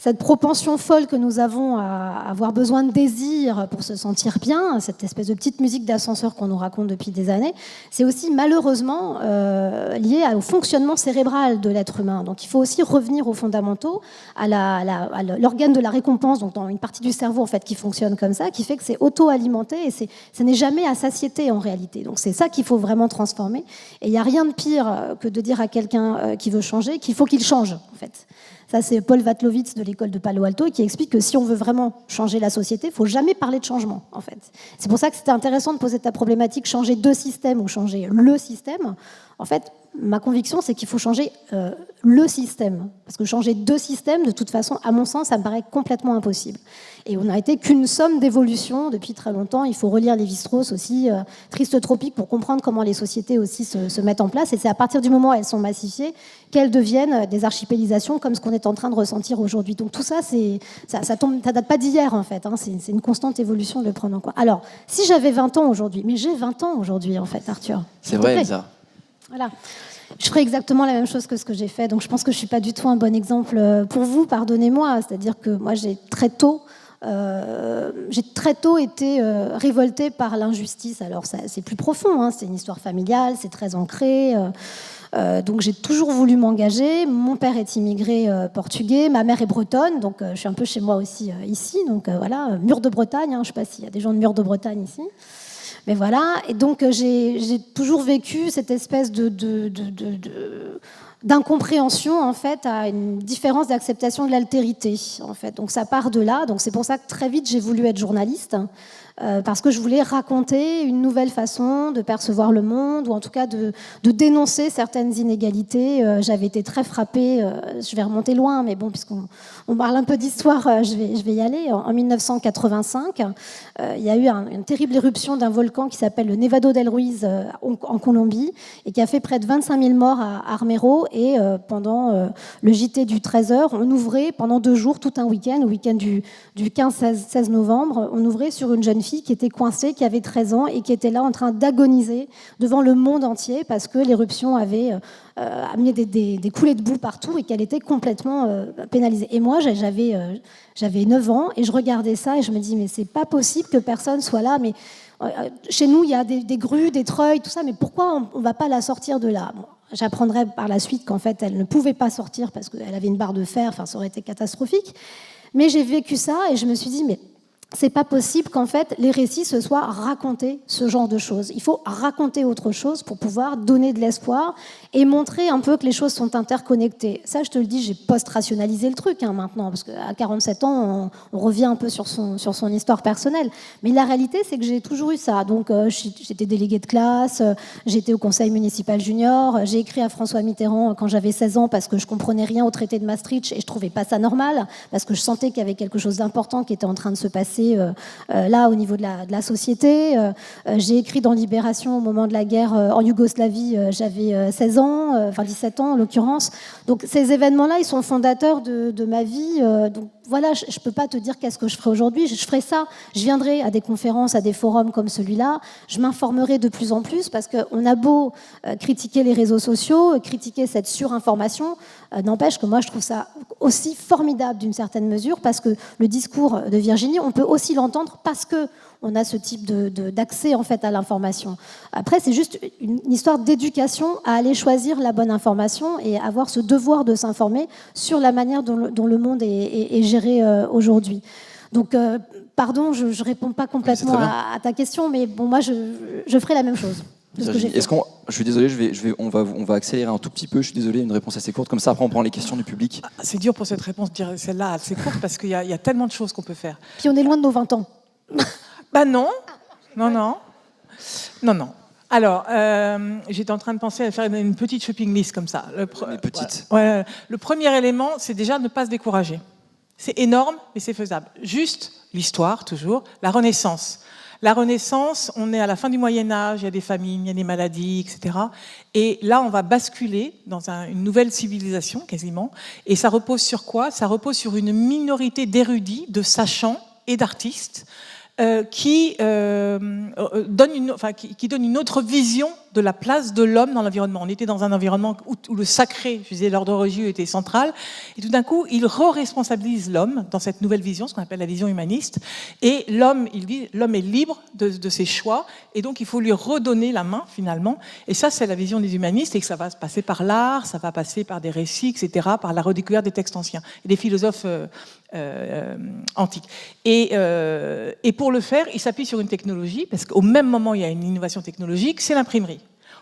cette propension folle que nous avons à avoir besoin de désir pour se sentir bien, cette espèce de petite musique d'ascenseur qu'on nous raconte depuis des années, c'est aussi malheureusement lié au fonctionnement cérébral de l'être humain. Donc il faut aussi revenir aux fondamentaux, à l'organe de la récompense, donc dans une partie du cerveau en fait qui fonctionne comme ça, qui fait que c'est auto-alimenté et ce n'est jamais à satiété en réalité. Donc c'est ça qu'il faut vraiment transformer. Et il n'y a rien de pire que de dire à quelqu'un qui veut changer qu'il faut qu'il change en fait. Ça, c'est Paul Watzlawick de l'école de Palo Alto qui explique que si on veut vraiment changer la société, il ne faut jamais parler de changement, en fait. C'est pour ça que c'était intéressant de poser ta problématique, changer deux systèmes ou changer le système. En fait, ma conviction, c'est qu'il faut changer le système. Parce que changer deux systèmes, de toute façon, à mon sens, ça me paraît complètement impossible. Et on n'a été qu'une somme d'évolution depuis très longtemps. Il faut relire Lévi-Strauss aussi, Triste Tropique, pour comprendre comment les sociétés aussi se mettent en place. Et c'est à partir du moment où elles sont massifiées qu'elles deviennent des archipélisations comme ce qu'on est en train de ressentir aujourd'hui. Donc tout ça, ça date pas d'hier en fait. Hein. C'est une constante évolution de le prendre en compte. Alors, si j'avais 20 ans aujourd'hui, mais j'ai 20 ans aujourd'hui en fait, Arthur. C'est vrai, Elsa. Voilà. Je ferais exactement la même chose que ce que j'ai fait. Donc je pense que je ne suis pas du tout un bon exemple pour vous, pardonnez-moi. C'est-à-dire que moi, j'ai très tôt été révoltée par l'injustice. Alors c'est plus profond, hein, c'est une histoire familiale, c'est très ancré. Donc j'ai toujours voulu m'engager. Mon père est immigré portugais, ma mère est bretonne, donc je suis un peu chez moi aussi ici. Donc voilà, Mur de Bretagne, hein, je ne sais pas s'il y a des gens de Mur de Bretagne ici. Mais voilà, et donc j'ai toujours vécu cette espèce d'incompréhension en fait à une différence d'acceptation de l'altérité en fait. Donc ça part de là. Donc c'est pour ça que très vite j'ai voulu être journaliste parce que je voulais raconter une nouvelle façon de percevoir le monde ou en tout cas de dénoncer certaines inégalités. J'avais été très frappée. Je vais remonter loin, mais bon, puisqu'on parle un peu d'histoire, je vais y aller. En 1985, il y a eu une terrible éruption d'un volcan qui s'appelle le Nevado del Ruiz en Colombie et qui a fait près de 25 000 morts à Armero. Et pendant le JT du 13h, on ouvrait pendant 2 jours, tout un week-end, au week-end du 15-16 novembre, on ouvrait sur une jeune fille qui était coincée, qui avait 13 ans et qui était là en train d'agoniser devant le monde entier parce que l'éruption avait amené des coulées de boue partout et qu'elle était complètement pénalisée. Et moi, j'avais 9 ans et je regardais ça et je me dis mais c'est pas possible que personne soit là. Mais chez nous, il y a des grues, des treuils, tout ça, mais pourquoi on ne va pas la sortir de là? Bon, j'apprendrai par la suite qu'en fait, elle ne pouvait pas sortir parce qu'elle avait une barre de fer, enfin, ça aurait été catastrophique. Mais j'ai vécu ça et je me suis dit, mais c'est pas possible qu'en fait les récits se soient racontés ce genre de choses. Il faut raconter autre chose pour pouvoir donner de l'espoir et montrer un peu que les choses sont interconnectées. Ça, je te le dis, j'ai post-rationalisé le truc maintenant, parce qu'à 47 ans, on revient un peu sur son histoire personnelle. Mais la réalité, c'est que j'ai toujours eu ça. Donc, j'étais déléguée de classe, j'étais au conseil municipal junior, j'ai écrit à François Mitterrand quand j'avais 16 ans parce que je comprenais rien au traité de Maastricht et je trouvais pas ça normal, parce que je sentais qu'il y avait quelque chose d'important qui était en train de se passer là au niveau de la société. J'ai écrit dans Libération au moment de la guerre en Yougoslavie, j'avais 16 ans, enfin 17 ans en l'occurrence. Donc ces événements-là, ils sont fondateurs de ma vie. Donc voilà, je ne peux pas te dire qu'est-ce que je ferai aujourd'hui. Je ferai ça. Je viendrai à des conférences, à des forums comme celui-là. Je m'informerai de plus en plus parce qu'on a beau critiquer les réseaux sociaux, critiquer cette surinformation, n'empêche que moi, je trouve ça aussi formidable d'une certaine mesure parce que le discours de Virginie, on peut aussi l'entendre parce que on a ce type d'accès en fait à l'information. Après, c'est juste une histoire d'éducation à aller choisir la bonne information et avoir ce devoir de s'informer sur la manière dont le monde est géré aujourd'hui. Donc, pardon, je ne réponds pas complètement à ta question, mais bon, moi, je ferai la même chose. Je suis désolé, on va accélérer un tout petit peu. Je suis désolé, une réponse assez courte. Comme ça, après, on prend les questions du public. C'est dur pour cette réponse de dire celle-là assez courte parce qu'il y a tellement de choses qu'on peut faire. Puis on est loin de nos 20 ans. Bah non. Alors, j'étais en train de penser à faire une petite shopping list comme ça. Le premier élément, c'est déjà ne pas se décourager. C'est énorme, mais c'est faisable. Juste l'histoire, toujours. La Renaissance. La Renaissance, on est à la fin du Moyen-Âge, il y a des famines, il y a des maladies, etc. Et là, on va basculer dans une nouvelle civilisation, quasiment. Et ça repose sur quoi? Ça repose sur une minorité d'érudits, de sachants et d'artistes qui donne une autre vision de la place de l'homme dans l'environnement. On était dans un environnement où le sacré, je disais, l'ordre religieux était central, et tout d'un coup, il re-responsabilise l'homme dans cette nouvelle vision, ce qu'on appelle la vision humaniste, et l'homme est libre de ses choix, et donc il faut lui redonner la main, finalement, et ça, c'est la vision des humanistes, et que ça va se passer par l'art, ça va passer par des récits, etc., par la redécouverte des textes anciens, et des philosophes antiques. Et pour le faire, il s'appuie sur une technologie, parce qu'au même moment, il y a une innovation technologique, c'est l'imprimerie.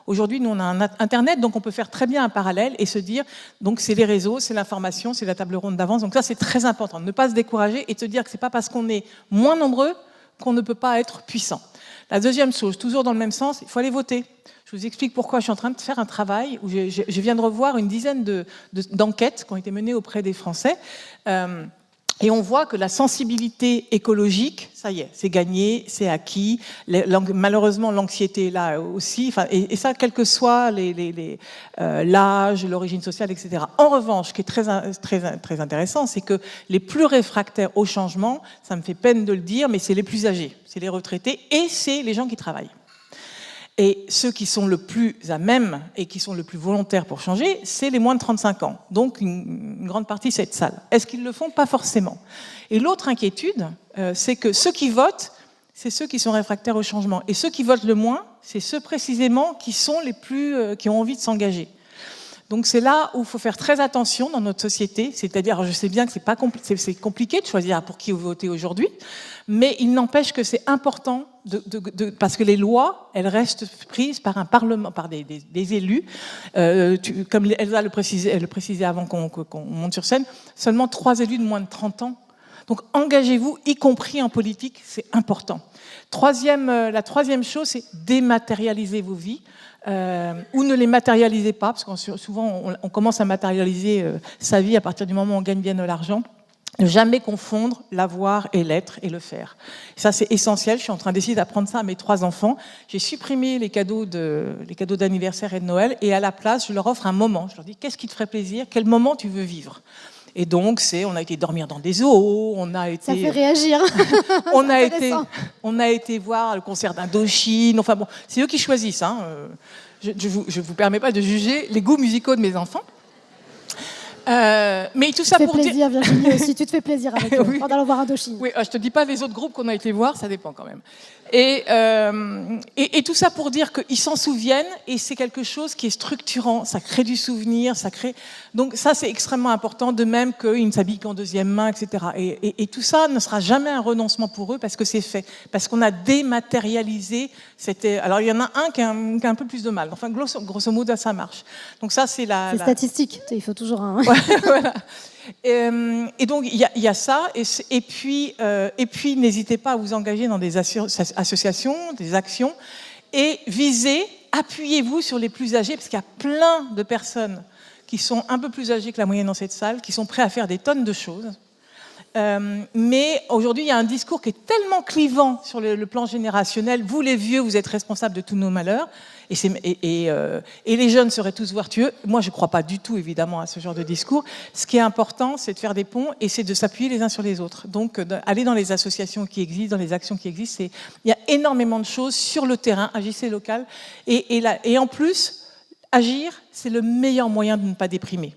Aujourd'hui, nous, on a un Internet, donc on peut faire très bien un parallèle et se dire, donc c'est les réseaux, c'est l'information, c'est la table ronde d'avance. Donc ça, c'est très important, de ne pas se décourager et de se dire que c'est pas parce qu'on est moins nombreux qu'on ne peut pas être puissant. La deuxième chose, toujours dans le même sens, il faut aller voter. Je vous explique pourquoi je suis en train de faire un travail où je viens de revoir une dizaine d'enquêtes qui ont été menées auprès des Français. Et on voit que la sensibilité écologique, ça y est, c'est gagné, c'est acquis. Malheureusement, l'anxiété est là aussi. Et ça, quel que soit l'âge, l'origine sociale, etc. En revanche, ce qui est très intéressant, c'est que les plus réfractaires au changement, ça me fait peine de le dire, mais c'est les plus âgés, c'est les retraités et c'est les gens qui travaillent. Et ceux qui sont le plus à même et qui sont le plus volontaires pour changer, c'est les moins de 35 ans. Donc, une grande partie, c'est cette salle. Est-ce qu'ils le font? Pas forcément. Et l'autre inquiétude, c'est que ceux qui votent, c'est ceux qui sont réfractaires au changement. Et ceux qui votent le moins, c'est ceux précisément qui sont les plus, qui ont envie de s'engager. Donc c'est là où il faut faire très attention dans notre société, c'est-à-dire, je sais bien que c'est compliqué de choisir pour qui vous votez aujourd'hui, mais il n'empêche que c'est important parce que les lois, elles restent prises par un parlement, par des élus. Comme Elsa le précisait avant qu'on monte sur scène, seulement 3 élus de moins de 30 ans. Donc engagez-vous, y compris en politique, c'est important. La troisième chose, c'est dématérialiser vos vies. Ou ne les matérialisez pas, parce que souvent on commence à matérialiser sa vie à partir du moment où on gagne bien de l'argent. Ne jamais confondre l'avoir et l'être et le faire. Ça, c'est essentiel. Je suis en train d'essayer d'apprendre ça à mes 3 enfants. J'ai supprimé les cadeaux d'anniversaire et de Noël, et à la place, je leur offre un moment. Je leur dis, qu'est-ce qui te ferait plaisir? Quel moment tu veux vivre? Et donc, on a été dormir dans des zoos, on a été... Ça fait réagir. on a été voir le concert d'Indochine. Enfin bon, c'est eux qui choisissent. Hein. Je ne vous permets pas de juger les goûts musicaux de mes enfants. Mais tout ça pour dire... Tu te fais plaisir, Virginie, aussi. Tu te fais plaisir avec eux, oui. en allant voir Indochine. Oui, je te dis pas les autres groupes qu'on a été voir, ça dépend quand même. Et tout ça pour dire qu'ils s'en souviennent, et c'est quelque chose qui est structurant, ça crée du souvenir, donc ça c'est extrêmement important, de même qu'ils ne s'habillent qu'en deuxième main, etc. Et tout ça ne sera jamais un renoncement pour eux, parce que c'est fait, parce qu'on a dématérialisé. Alors il y en a un qui a un peu plus de mal, enfin grosso modo ça marche. Donc ça c'est c'est statistique, il faut toujours un... Voilà. Et donc il y a ça, et puis n'hésitez pas à vous engager dans des associations, des actions, et appuyez-vous sur les plus âgés, parce qu'il y a plein de personnes qui sont un peu plus âgées que la moyenne dans cette salle, qui sont prêts à faire des tonnes de choses. Mais aujourd'hui, il y a un discours qui est tellement clivant sur le plan générationnel. Vous, les vieux, vous êtes responsables de tous nos malheurs. Et les jeunes seraient tous vertueux. Moi, je ne crois pas du tout, évidemment, à ce genre de discours. Ce qui est important, c'est de faire des ponts et c'est de s'appuyer les uns sur les autres. Donc, aller dans les associations qui existent, dans les actions qui existent. Il y a énormément de choses sur le terrain, agissez local. Et en plus, agir, c'est le meilleur moyen de ne pas déprimer.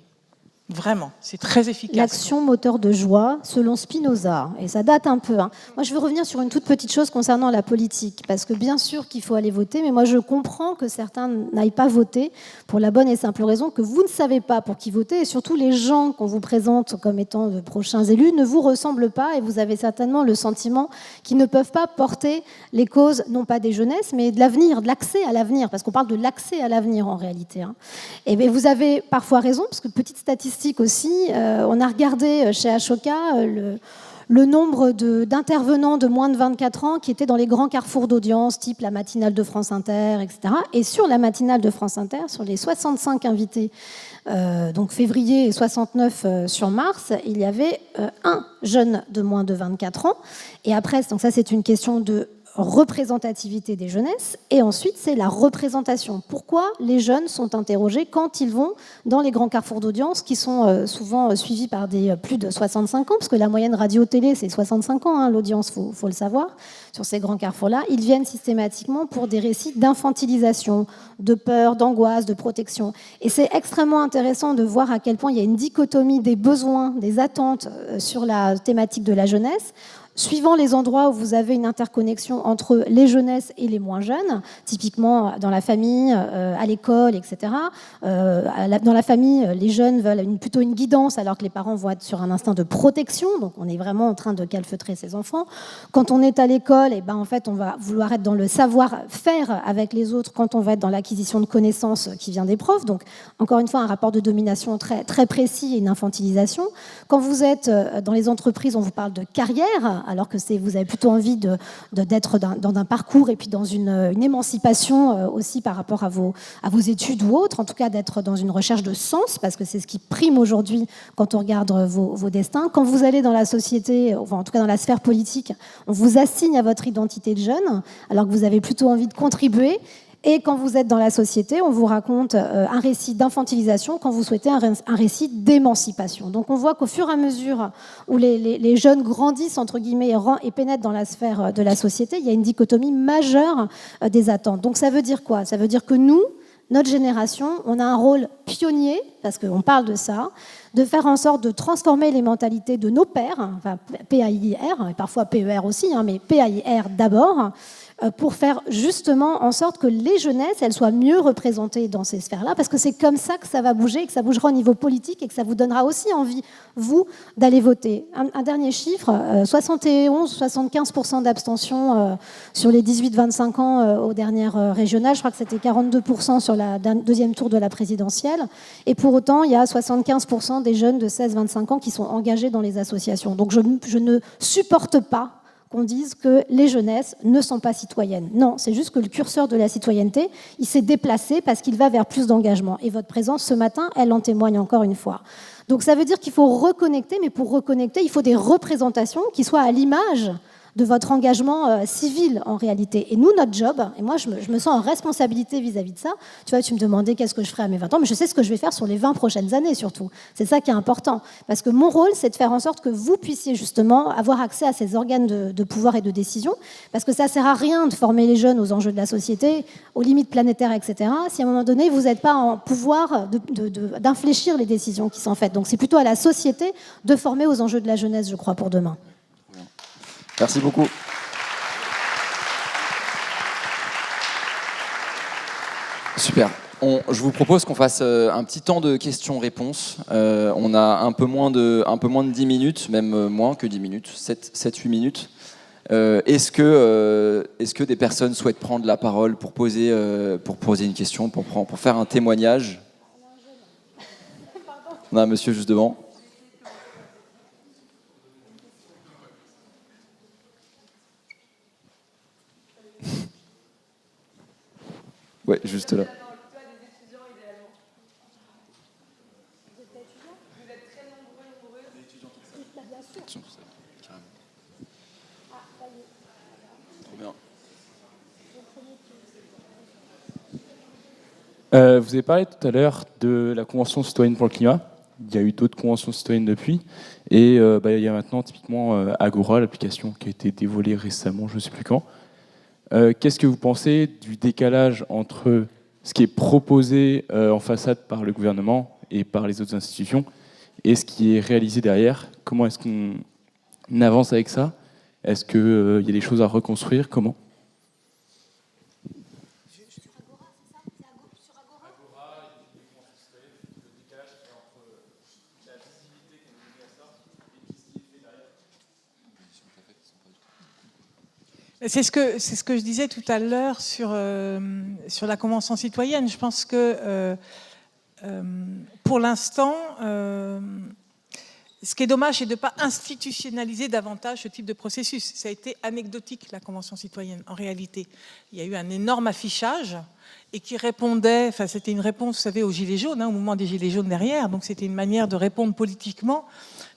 Vraiment, c'est très efficace. L'action moteur de joie, selon Spinoza, et ça date un peu. Moi, je veux revenir sur une toute petite chose concernant la politique, parce que bien sûr qu'il faut aller voter, mais moi, je comprends que certains n'aillent pas voter pour la bonne et simple raison que vous ne savez pas pour qui voter, et surtout les gens qu'on vous présente comme étant de prochains élus ne vous ressemblent pas, et vous avez certainement le sentiment qu'ils ne peuvent pas porter les causes, non pas des jeunesses, mais de l'avenir, de l'accès à l'avenir, parce qu'on parle de l'accès à l'avenir en réalité. Et bien, vous avez parfois raison, parce que petite statistique aussi, on a regardé chez Ashoka le nombre d'intervenants de moins de 24 ans qui étaient dans les grands carrefours d'audience, type la matinale de France Inter, etc. Et sur la matinale de France Inter, sur les 65 invités, donc février et 69 sur mars, il y avait un jeune de moins de 24 ans. Et après, donc ça c'est une question de représentativité des jeunesses, et ensuite c'est la représentation. Pourquoi les jeunes sont interrogés quand ils vont dans les grands carrefours d'audience qui sont souvent suivis par des plus de 65 ans, parce que la moyenne radio-télé c'est 65 ans, l'audience, faut le savoir, sur ces grands carrefours-là. Ils viennent systématiquement pour des récits d'infantilisation, de peur, d'angoisse, de protection. Et c'est extrêmement intéressant de voir à quel point il y a une dichotomie des besoins, des attentes sur la thématique de la jeunesse. Suivant les endroits où vous avez une interconnexion entre les jeunesses et les moins jeunes, typiquement dans la famille, à l'école, etc. Dans la famille, les jeunes veulent plutôt une guidance, alors que les parents vont être sur un instinct de protection. Donc, on est vraiment en train de calfeutrer ses enfants. Quand on est à l'école, en fait, on va vouloir être dans le savoir-faire avec les autres quand on va être dans l'acquisition de connaissances qui vient des profs. Donc, encore une fois, un rapport de domination très, très précis et une infantilisation. Quand vous êtes dans les entreprises, on vous parle de carrière, alors que vous avez plutôt envie d'être dans un parcours et puis dans une émancipation aussi par rapport à vos études ou autres, en tout cas d'être dans une recherche de sens, parce que c'est ce qui prime aujourd'hui quand on regarde vos destins. Quand vous allez dans la société, enfin en tout cas dans la sphère politique, on vous assigne à votre identité de jeune, alors que vous avez plutôt envie de contribuer. Et quand vous êtes dans la société, on vous raconte un récit d'infantilisation quand vous souhaitez un récit d'émancipation. Donc on voit qu'au fur et à mesure où les jeunes grandissent, entre guillemets, et pénètrent dans la sphère de la société, il y a une dichotomie majeure des attentes. Donc ça veut dire quoi ? Ça veut dire que nous, notre génération, on a un rôle pionnier, parce qu'on parle de ça, de faire en sorte de transformer les mentalités de nos pères, enfin PAIR, et parfois PER aussi, mais PAIR d'abord, pour faire justement en sorte que les jeunesses, elles soient mieux représentées dans ces sphères-là, parce que c'est comme ça que ça va bouger, que ça bougera au niveau politique et que ça vous donnera aussi envie, vous, d'aller voter. Un dernier chiffre, 71-75% d'abstention sur les 18-25 ans aux dernières régionales, je crois que c'était 42% sur la deuxième tour de la présidentielle, et pour autant, il y a 75% des jeunes de 16-25 ans qui sont engagés dans les associations. Donc je ne supporte pas qu'on dise que les jeunesses ne sont pas citoyennes. Non, c'est juste que le curseur de la citoyenneté, il s'est déplacé parce qu'il va vers plus d'engagement. Et votre présence ce matin, elle en témoigne encore une fois. Donc ça veut dire qu'il faut reconnecter, mais pour reconnecter, il faut des représentations qui soient à l'image de votre engagement civil en réalité. Et nous, notre job, et moi je me sens en responsabilité vis-à-vis de ça, tu vois, tu me demandais qu'est-ce que je ferais à mes 20 ans, mais je sais ce que je vais faire sur les 20 prochaines années surtout. C'est ça qui est important. Parce que mon rôle, c'est de faire en sorte que vous puissiez justement avoir accès à ces organes de pouvoir et de décision, parce que ça ne sert à rien de former les jeunes aux enjeux de la société, aux limites planétaires, etc., si à un moment donné, vous n'êtes pas en pouvoir d'infléchir les décisions qui sont faites. Donc c'est plutôt à la société de former aux enjeux de la jeunesse, je crois, pour demain. Merci beaucoup. Super. Je vous propose qu'on fasse un petit temps de questions-réponses. On a un peu moins de 10 minutes, même moins que 10 minutes, 7-8 minutes. Est-ce que des personnes souhaitent prendre la parole pour poser une question, pour faire un témoignage ? On a un monsieur juste devant. Ouais, juste là. Vous avez parlé tout à l'heure de la Convention citoyenne pour le climat. Il y a eu d'autres conventions citoyennes depuis. Et il y a maintenant typiquement Agora, l'application qui a été dévoilée récemment, je ne sais plus quand. Qu'est-ce que vous pensez du décalage entre ce qui est proposé en façade par le gouvernement et par les autres institutions et ce qui est réalisé derrière. Comment est-ce qu'on avance avec ça? Est-ce qu'il y a des choses à reconstruire? Comment? C'est ce que je disais tout à l'heure sur la Convention citoyenne. Je pense que pour l'instant, ce qui est dommage, c'est de ne pas institutionnaliser davantage ce type de processus. Ça a été anecdotique, la Convention citoyenne, en réalité. Il y a eu un énorme affichage et qui répondait, enfin c'était une réponse, vous savez, aux Gilets jaunes, au mouvement des Gilets jaunes derrière, donc c'était une manière de répondre politiquement,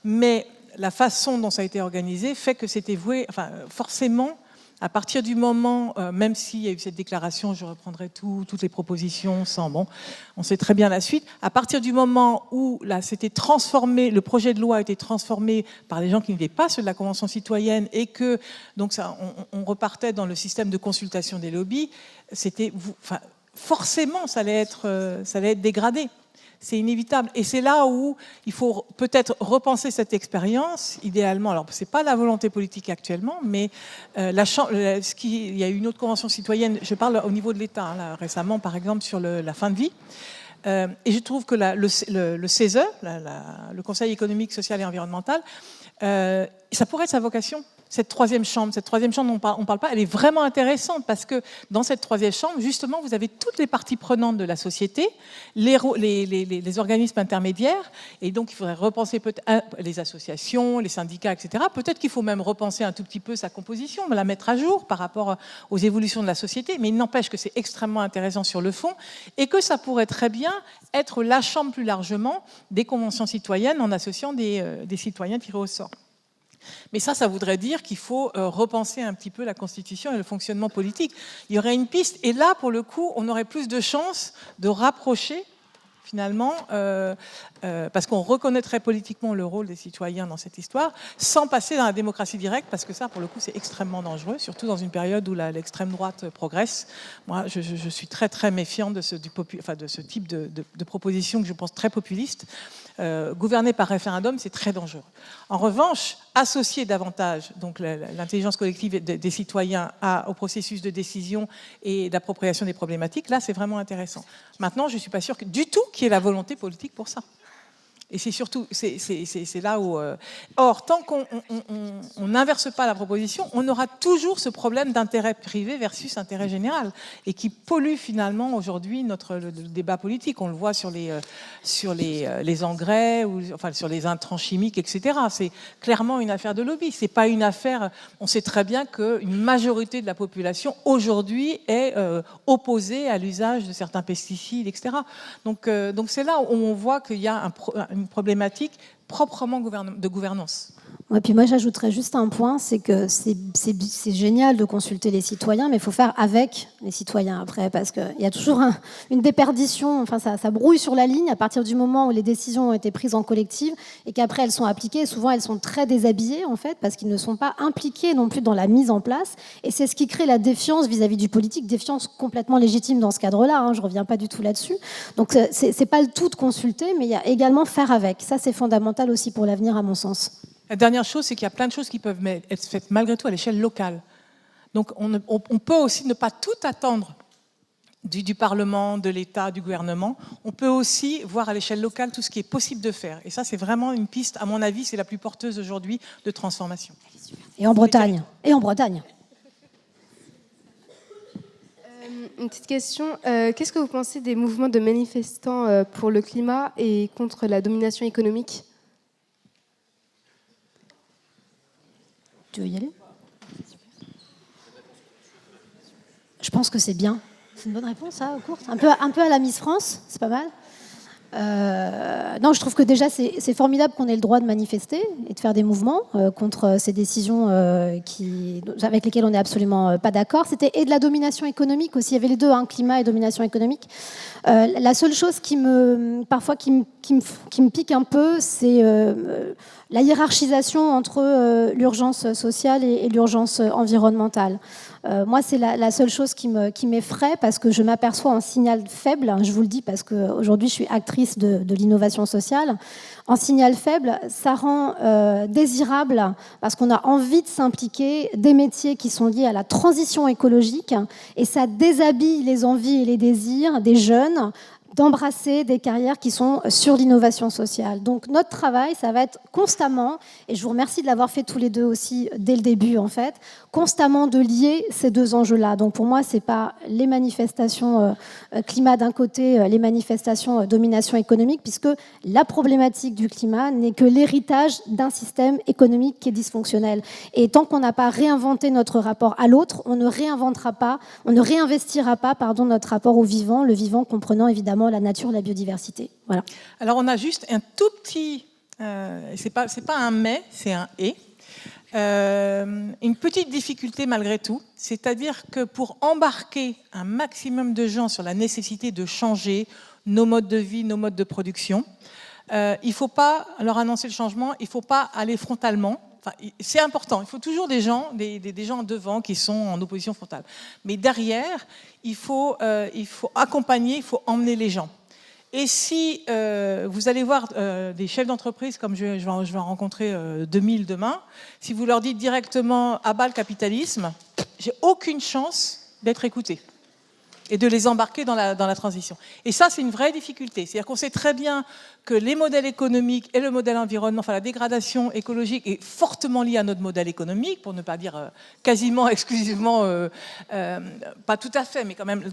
mais la façon dont ça a été organisé fait que c'était voué, enfin forcément, à partir du moment, même s'il y a eu cette déclaration, je reprendrai toutes les propositions sans, bon, on sait très bien la suite, à partir du moment où là, c'était transformé, le projet de loi a été transformé par des gens qui n'étaient pas ceux de la Convention citoyenne et que donc ça, on repartait dans le système de consultation des lobbies, c'était, enfin, forcément, ça allait être dégradé. C'est inévitable. Et c'est là où il faut peut-être repenser cette expérience, idéalement. Alors, ce n'est pas la volonté politique actuellement, mais il y a eu une autre convention citoyenne, je parle au niveau de l'État, là, récemment, par exemple, sur la fin de vie. Et je trouve que le CESE, le Conseil économique, social et environnemental, ça pourrait être sa vocation. Cette troisième chambre dont on ne parle pas, elle est vraiment intéressante parce que dans cette troisième chambre, justement, vous avez toutes les parties prenantes de la société, les organismes intermédiaires, et donc il faudrait repenser les associations, les syndicats, etc. Peut-être qu'il faut même repenser un tout petit peu sa composition, la mettre à jour par rapport aux évolutions de la société, mais il n'empêche que c'est extrêmement intéressant sur le fond et que ça pourrait très bien être la chambre plus largement des conventions citoyennes en associant des citoyens tirés au sort. Mais ça voudrait dire qu'il faut repenser un petit peu la Constitution et le fonctionnement politique. Il y aurait une piste, et là, pour le coup, on aurait plus de chances de rapprocher, finalement, parce qu'on reconnaîtrait politiquement le rôle des citoyens dans cette histoire, sans passer dans la démocratie directe, parce que ça, pour le coup, c'est extrêmement dangereux, surtout dans une période où l'extrême droite progresse. Moi, je suis très, très méfiante de ce type de proposition que je pense très populiste. Gouverner par référendum, c'est très dangereux. En revanche, associer davantage donc l'intelligence collective des citoyens au processus de décision et d'appropriation des problématiques, là, c'est vraiment intéressant. Maintenant, je ne suis pas sûre du tout qu'il y ait la volonté politique pour ça. Et c'est surtout, c'est là où... Or, tant qu'on n'inverse pas la proposition, on aura toujours ce problème d'intérêt privé versus intérêt général, et qui pollue finalement aujourd'hui le débat politique. On le voit sur les engrais, enfin sur les intrants chimiques, etc. C'est clairement une affaire de lobby. C'est pas une affaire... On sait très bien qu'une majorité de la population aujourd'hui est opposée à l'usage de certains pesticides, etc. Donc c'est là où on voit qu'il y a une problématique proprement de gouvernance. Ouais, puis moi j'ajouterais juste un point, c'est que c'est génial de consulter les citoyens, mais il faut faire avec les citoyens après, parce qu'il y a toujours une déperdition, enfin ça brouille sur la ligne à partir du moment où les décisions ont été prises en collective et qu'après elles sont appliquées, et souvent elles sont très déshabillées en fait, parce qu'ils ne sont pas impliqués non plus dans la mise en place, et c'est ce qui crée la défiance vis-à-vis du politique, défiance complètement légitime dans ce cadre-là, je ne reviens pas du tout là-dessus. Donc c'est pas le tout de consulter, mais il y a également faire avec. Ça c'est fondamental aussi pour l'avenir à mon sens. La dernière chose, c'est qu'il y a plein de choses qui peuvent être faites malgré tout à l'échelle locale. Donc on peut aussi ne pas tout attendre du Parlement, de l'État, du gouvernement. On peut aussi voir à l'échelle locale tout ce qui est possible de faire. Et ça, c'est vraiment une piste, à mon avis, c'est la plus porteuse aujourd'hui de transformation. Et en Bretagne. Et en Bretagne. Une petite question. Qu'est-ce que vous pensez des mouvements de manifestants pour le climat et contre la domination économique ? Tu veux y aller ? Je pense que c'est bien. C'est une bonne réponse, ça, courte. Un peu à la Miss France, c'est pas mal. Non, je trouve que déjà, c'est formidable qu'on ait le droit de manifester et de faire des mouvements contre ces décisions avec lesquelles on n'est absolument pas d'accord. C'était et de la domination économique aussi. Il y avait les deux, climat et domination économique. La seule chose qui me pique un peu, c'est la hiérarchisation entre l'urgence sociale et l'urgence environnementale. Moi, c'est la seule chose qui m'effraie parce que je m'aperçois en signal faible, je vous le dis parce qu'aujourd'hui je suis actrice de l'innovation sociale, en signal faible, ça rend désirable parce qu'on a envie de s'impliquer des métiers qui sont liés à la transition écologique et ça déshabille les envies et les désirs des jeunes d'embrasser des carrières qui sont sur l'innovation sociale. Donc notre travail, ça va être constamment, et je vous remercie de l'avoir fait tous les deux aussi dès le début en fait, constamment de lier ces deux enjeux-là. Donc pour moi, c'est pas les manifestations climat d'un côté, les manifestations domination économique, puisque la problématique du climat n'est que l'héritage d'un système économique qui est dysfonctionnel. Et tant qu'on n'a pas réinventé notre rapport à l'autre, on ne réinvestira pas, notre rapport au vivant, le vivant comprenant évidemment la nature, la biodiversité. Voilà. Alors on a juste un tout petit, c'est pas un mais, c'est un et. Une petite difficulté malgré tout, c'est-à-dire que pour embarquer un maximum de gens sur la nécessité de changer nos modes de vie, nos modes de production, il ne faut pas leur annoncer le changement, il ne faut pas aller frontalement. Enfin, c'est important, il faut toujours des gens devant qui sont en opposition frontale. Mais derrière, il faut accompagner, il faut emmener les gens. Et si vous allez voir des chefs d'entreprise, comme je vais en rencontrer 2000 demain, si vous leur dites directement « à bas le capitalisme », j'ai aucune chance d'être écouté et de les embarquer dans la transition. Et ça, c'est une vraie difficulté. C'est-à-dire qu'on sait très bien que les modèles économiques et le modèle environnement, enfin la dégradation écologique est fortement liée à notre modèle économique, pour ne pas dire quasiment exclusivement, pas tout à fait, mais quand même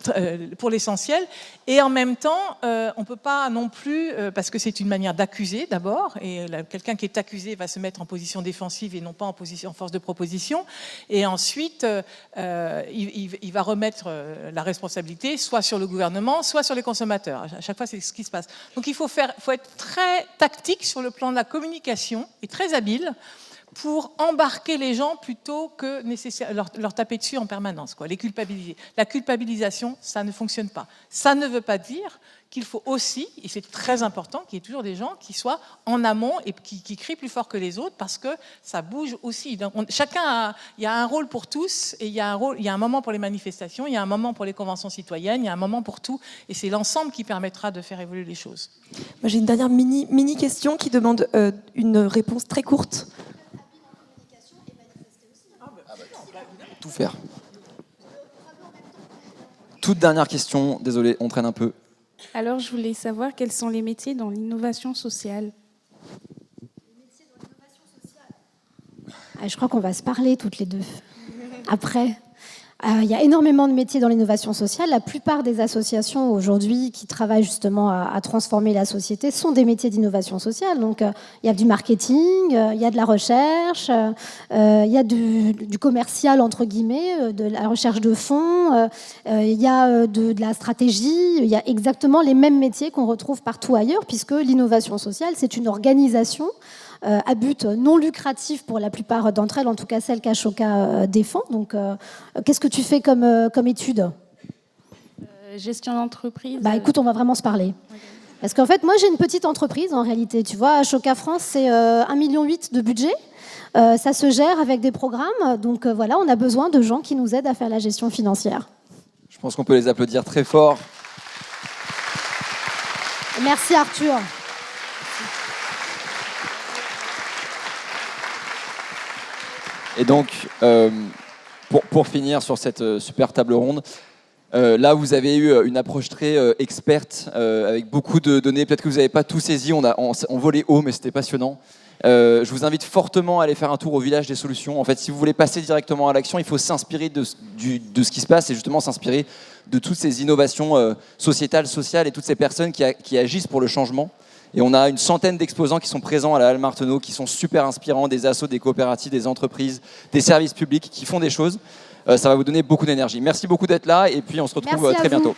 pour l'essentiel. Et en même temps, on ne peut pas non plus, parce que c'est une manière d'accuser d'abord, et quelqu'un qui est accusé va se mettre en position défensive et non pas en force de proposition. Et ensuite, il va remettre la responsabilité soit sur le gouvernement, soit sur les consommateurs. À chaque fois, c'est ce qui se passe. Donc il faut être très tactique sur le plan de la communication et très habile pour embarquer les gens plutôt que leur taper dessus en permanence, les culpabiliser. La culpabilisation, ça ne fonctionne pas. Ça ne veut pas dire qu'il faut aussi, et c'est très important, qu'il y ait toujours des gens qui soient en amont et qui crient plus fort que les autres parce que ça bouge aussi. Donc il y a un rôle pour tous et il y a un moment pour les manifestations, il y a un moment pour les conventions citoyennes, il y a un moment pour tout et c'est l'ensemble qui permettra de faire évoluer les choses. Moi, j'ai une dernière mini question qui demande une réponse très courte. Tout faire. Toute dernière question, désolé, on traîne un peu. Alors, je voulais savoir quels sont les métiers dans l'innovation sociale. Je crois qu'on va se parler toutes les deux. Après, il y a énormément de métiers dans l'innovation sociale. La plupart des associations aujourd'hui qui travaillent justement à transformer la société sont des métiers d'innovation sociale. Donc, il y a du marketing, il y a de la recherche, il y a du commercial, entre guillemets, de la recherche de fonds, il y a de la stratégie. Il y a exactement les mêmes métiers qu'on retrouve partout ailleurs, puisque l'innovation sociale, c'est une organisation à but non lucratif pour la plupart d'entre elles, en tout cas celle qu'Ashoka défend. Donc, qu'est-ce que tu fé comme étude ? Gestion d'entreprise. Écoute, on va vraiment se parler. Okay. Parce qu'en fait, moi, j'ai une petite entreprise, en réalité. Tu vois, Ashoka France, c'est 1,8 million de budget. Ça se gère avec des programmes. Donc, voilà, on a besoin de gens qui nous aident à faire la gestion financière. Je pense qu'on peut les applaudir très fort. Merci, Arthur. Et donc, pour finir sur cette super table ronde, là, vous avez eu une approche très experte, avec beaucoup de données. Peut-être que vous n'avez pas tout saisi, on volait haut, mais c'était passionnant. Je vous invite fortement à aller faire un tour au Village des Solutions. En fait, si vous voulez passer directement à l'action, il faut s'inspirer de ce qui se passe et justement s'inspirer de toutes ces innovations sociétales, sociales et toutes ces personnes qui agissent pour le changement. Et on a une centaine d'exposants qui sont présents à la Halle Martenot, qui sont super inspirants, des assos, des coopératives, des entreprises, des services publics qui font des choses. Ça va vous donner beaucoup d'énergie. Merci beaucoup d'être là et puis on se retrouve très bientôt.